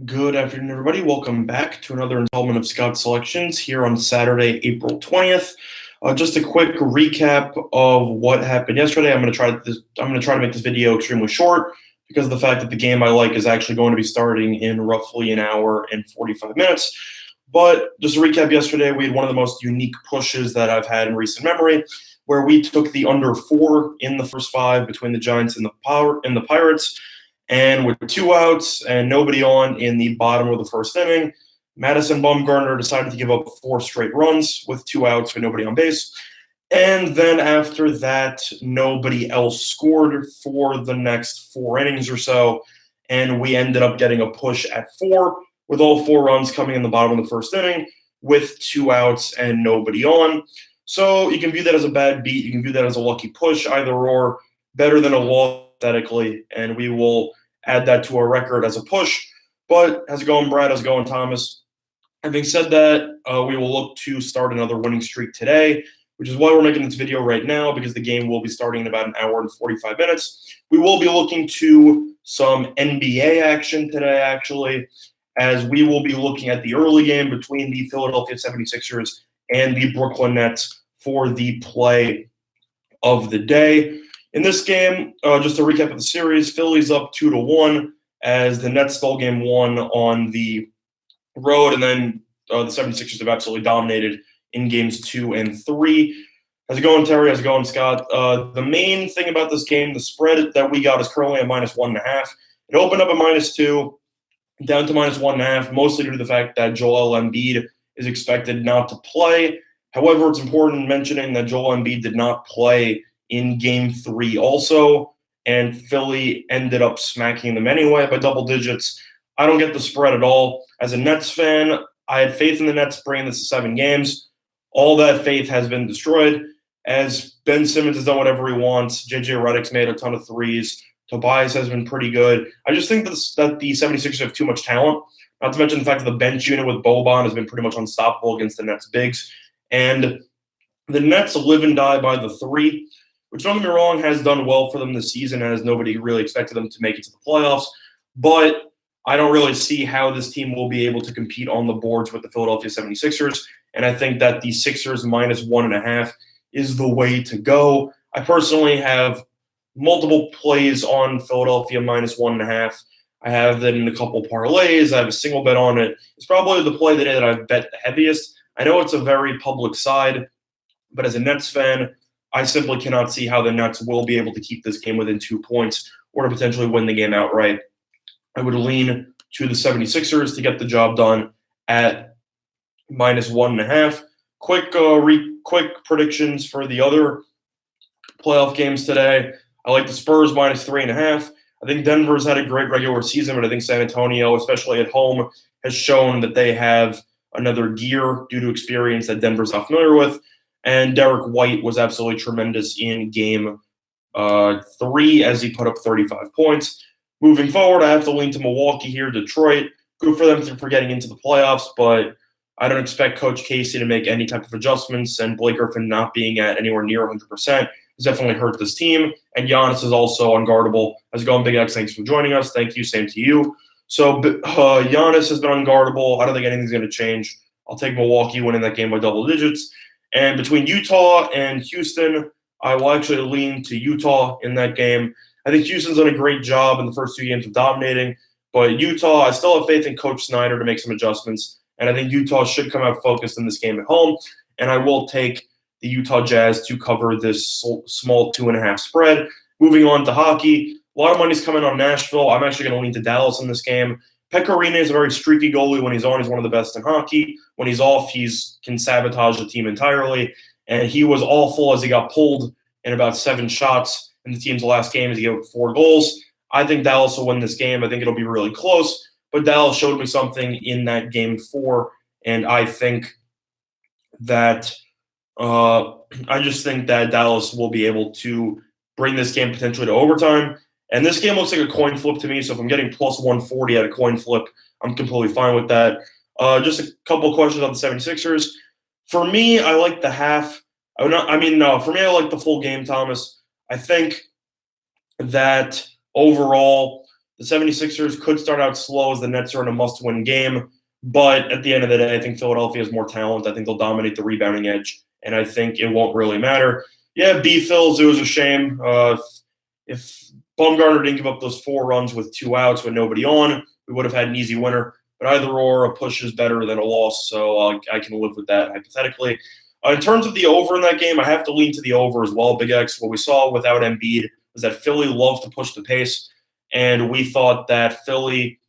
Good afternoon, everybody. Welcome back to another installment of Scout Selections here on Saturday, April 20th. Just a quick recap of what happened yesterday. I'm going to try to make this video extremely short because of the fact that the game I like is actually going to be starting in roughly an hour and 45 minutes. But just to recap, yesterday we had one of the most unique pushes that I've had in recent memory, where we took the under 4 in the first 5 between the Giants and the Pirates. And with 2 outs and nobody on in the bottom of the first inning, Madison Bumgarner decided to give up 4 straight runs with 2 outs with nobody on base. And then after that, nobody else scored for the next 4 innings or so. And we ended up getting a push at 4, with all 4 runs coming in the bottom of the first inning with 2 outs and nobody on. So you can view that as a bad beat. You can view that as a lucky push, either or, better than a loss, aesthetically. And we will add that to our record as a push. But how's it going, Brad? How's it going, Thomas? Having said that, we will look to start another winning streak today, which is why we're making this video right now, because the game will be starting in about an hour and 45 minutes. We will be looking to some NBA action today, actually, as we will be looking at the early game between the Philadelphia 76ers and the Brooklyn Nets for the play of the day. In this game, just to recap of the series, Philly's up 2-1 as the Nets stole game 1 on the road, and then the 76ers have absolutely dominated in games 2 and 3. How's it going, Terry? How's it going, Scott? The main thing about this game, the spread that we got is currently at -1.5. It opened up at -2, down to -1.5, mostly due to the fact that Joel Embiid is expected not to play. However, it's important mentioning that Joel Embiid did not play in Game 3 also, and Philly ended up smacking them anyway by double digits. I don't get the spread at all. As a Nets fan, I had faith in the Nets bringing this to 7 games. All that faith has been destroyed, as Ben Simmons has done whatever he wants. JJ Redick's made a ton of threes. Tobias has been pretty good. I just think that the 76ers have too much talent, not to mention the fact that the bench unit with Boban has been pretty much unstoppable against the Nets bigs. And the Nets live and die by the 3, which, don't get me wrong, has done well for them this season, as nobody really expected them to make it to the playoffs. But I don't really see how this team will be able to compete on the boards with the Philadelphia 76ers. And I think that the Sixers -1.5 is the way to go. I personally have multiple plays on Philadelphia -1.5. I have that in a couple parlays. I have a single bet on it. It's probably the play today that I've bet the heaviest. I know it's a very public side, but as a Nets fan, I simply cannot see how the Nets will be able to keep this game within 2 points or to potentially win the game outright. I would lean to the 76ers to get the job done at -1.5. Quick predictions for the other playoff games today. I like the Spurs -3.5. I think Denver's had a great regular season, but I think San Antonio, especially at home, has shown that they have another gear due to experience that Denver's not familiar with. And Derek White was absolutely tremendous in Game 3 as he put up 35 points. Moving forward, I have to lean to Milwaukee here. Detroit, good for them for getting into the playoffs, but I don't expect Coach Casey to make any type of adjustments, and Blake Griffin not being at anywhere near 100% has definitely hurt this team. And Giannis is also unguardable. How's it going, Big X? Thanks for joining us. Thank you. Same to you. So Giannis has been unguardable. I don't think anything's going to change. I'll take Milwaukee winning that game by double digits. And between Utah and Houston, I will actually lean to Utah in that game. I think Houston's done a great job in the first 2 games of dominating. But Utah, I still have faith in Coach Snyder to make some adjustments. And I think Utah should come out focused in this game at home. And I will take the Utah Jazz to cover this small 2.5 spread. Moving on to hockey, a lot of money's coming on Nashville. I'm actually going to lean to Dallas in this game. Pekka Rinne is a very streaky goalie. When he's on, he's one of the best in hockey. When he's off, he can sabotage the team entirely. And he was awful as he got pulled in about 7 shots in the team's last game as he gave up 4 goals. I think Dallas will win this game. I think it'll be really close. But Dallas showed me something in that Game 4. And I think that I just think that Dallas will be able to bring this game potentially to overtime. And this game looks like a coin flip to me, so if I'm getting +140 at a coin flip, I'm completely fine with that. Just a couple of questions on the 76ers. For me, I like the half. For me, I like the full game, Thomas. I think that overall, The 76ers could start out slow as the Nets are in a must-win game, but at the end of the day, I think Philadelphia has more talent. I think they'll dominate the rebounding edge, and I think it won't really matter. Yeah, B-Phils, it was a shame. If Bumgarner didn't give up those 4 runs with 2 outs with nobody on, we would have had an easy winner. But either or, a push is better than a loss, so I can live with that hypothetically. In terms of the over in that game, I have to lean to the over as well, Big X. What we saw without Embiid was that Philly loved to push the pace, and we thought that Philly,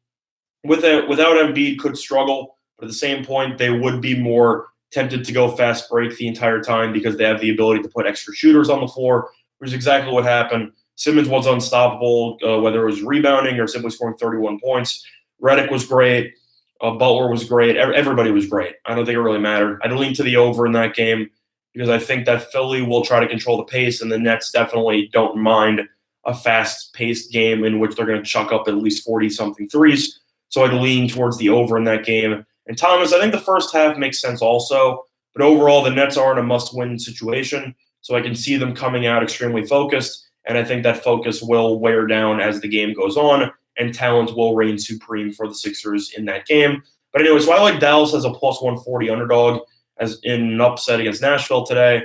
without Embiid, could struggle. But at the same point, they would be more tempted to go fast break the entire time because they have the ability to put extra shooters on the floor, which is exactly what happened. Simmons was unstoppable, whether it was rebounding or simply scoring 31 points. Redick was great. Butler was great. Everybody was great. I don't think it really mattered. I'd lean to the over in that game because I think that Philly will try to control the pace, and the Nets definitely don't mind a fast-paced game in which they're going to chuck up at least 40-something threes. So I'd lean towards the over in that game. And Thomas, I think the first half makes sense also, but overall the Nets are in a must-win situation, so I can see them coming out extremely focused, and I think that focus will wear down as the game goes on, and talent will reign supreme for the Sixers in that game. But anyway, so I like Dallas as a plus 140 underdog as in an upset against Nashville today.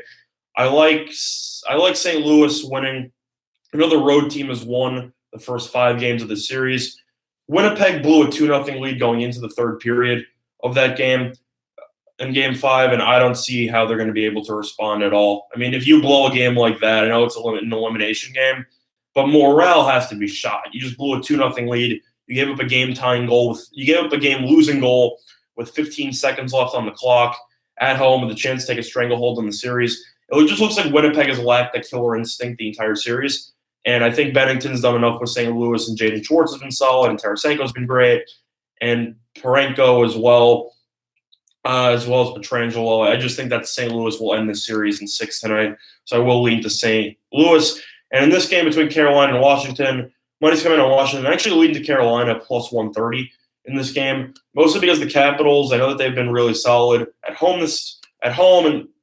I like St. Louis winning. I know the road team has won the first 5 games of the series. Winnipeg blew a 2-0 lead going into the third period of that game in Game 5, and I don't see how they're going to be able to respond at all. I mean, if you blow a game like that, I know it's an elimination game, but morale has to be shot. You just blew a 2-0 lead. You gave up a game-tying goal. You gave up a game-losing goal with 15 seconds left on the clock at home with a chance to take a stranglehold on the series. It just looks like Winnipeg has lacked that killer instinct the entire series. And I think Bennington's done enough with St. Louis, and Jaden Schwartz has been solid, and Tarasenko's been great, and Parenko as well as Pietrangelo. I just think that St. Louis will end this series in 6 tonight, so I will lean to St. Louis. And in this game between Carolina and Washington, money's coming on Washington. I'm actually leading to Carolina plus 130 in this game, mostly because the Capitals, I know that they've been really solid at home,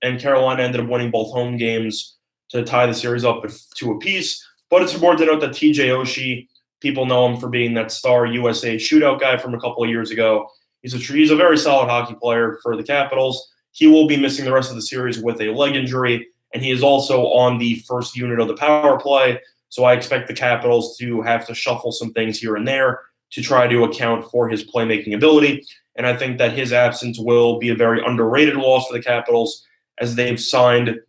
and Carolina ended up winning both home games to tie the series up to a piece. But it's important to note that TJ Oshie, people know him for being that star USA shootout guy from a couple of years ago. He's a very solid hockey player for the Capitals. He will be missing the rest of the series with a leg injury, and he is also on the first unit of the power play. So I expect the Capitals to have to shuffle some things here and there to try to account for his playmaking ability. And I think that his absence will be a very underrated loss for the Capitals, as they've signed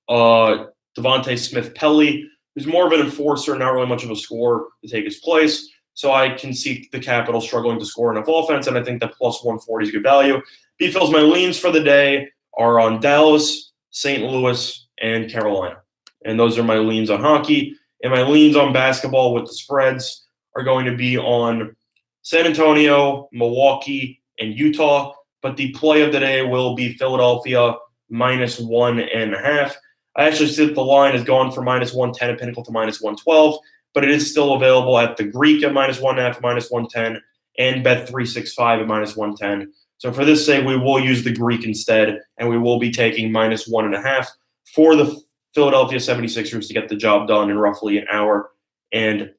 Devontae Smith-Pelly, who's more of an enforcer, not really much of a scorer, to take his place. So I can see the Capitals struggling to score enough offense, and I think that plus 140 is good value. B-Phils, my leans for the day are on Dallas, St. Louis, and Carolina. And those are my leans on hockey. And my leans on basketball with the spreads are going to be on San Antonio, Milwaukee, and Utah. But the play of the day will be Philadelphia minus 1.5. I actually see that the line has gone from minus 110 at Pinnacle to minus 112, but it is still available at the Greek at minus 1.5, minus 110, and Bet365 at minus 110. So for this sake, we will use the Greek instead, and we will be taking minus 1.5 for the Philadelphia 76ers to get the job done in roughly an hour and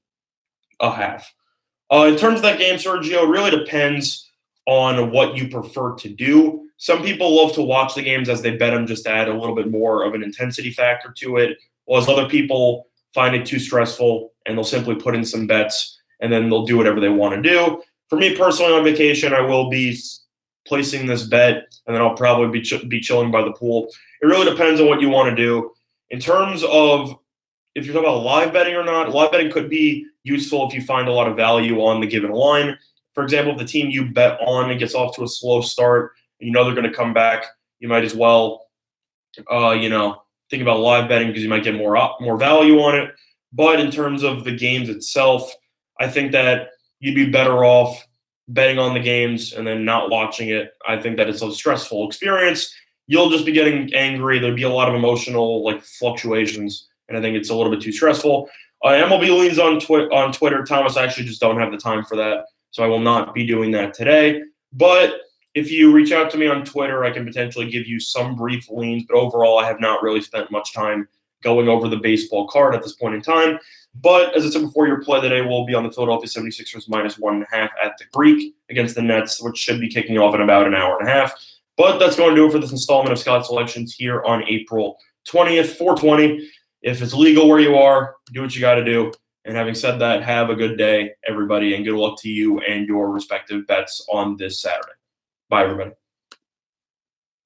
a half. In terms of that game, Sergio, it really depends on what you prefer to do. Some people love to watch the games as they bet them just to add a little bit more of an intensity factor to it, while other people find it too stressful and they'll simply put in some bets and then they'll do whatever they want to do. For me personally on vacation, I will be placing this bet and then I'll probably be chilling by the pool. It really depends on what you want to do. In terms of if you're talking about live betting or not, live betting could be useful if you find a lot of value on the given line. For example, if the team you bet on gets off to a slow start, and you know they're going to come back, you might as well, think about live betting because you might get more value on it. But in terms of the games itself, I think that you'd be better off betting on the games and then not watching it. I think that it's a stressful experience. You'll just be getting angry. There'd be a lot of emotional fluctuations, and I think it's a little bit too stressful. MLB leans on Twitter. Thomas, I actually just don't have the time for that, so I will not be doing that today. But if you reach out to me on Twitter, I can potentially give you some brief leans, but overall, I have not really spent much time going over the baseball card at this point in time. But as I said before, your play today will be on the Philadelphia 76ers -1.5 at the Greek against the Nets, which should be kicking off in about an hour and a half. But that's going to do it for this installment of Scott Selections here on April 20th, 420. If it's legal where you are, do what you got to do. And having said that, have a good day, everybody, and good luck to you and your respective bets on this Saturday. Bye, everybody.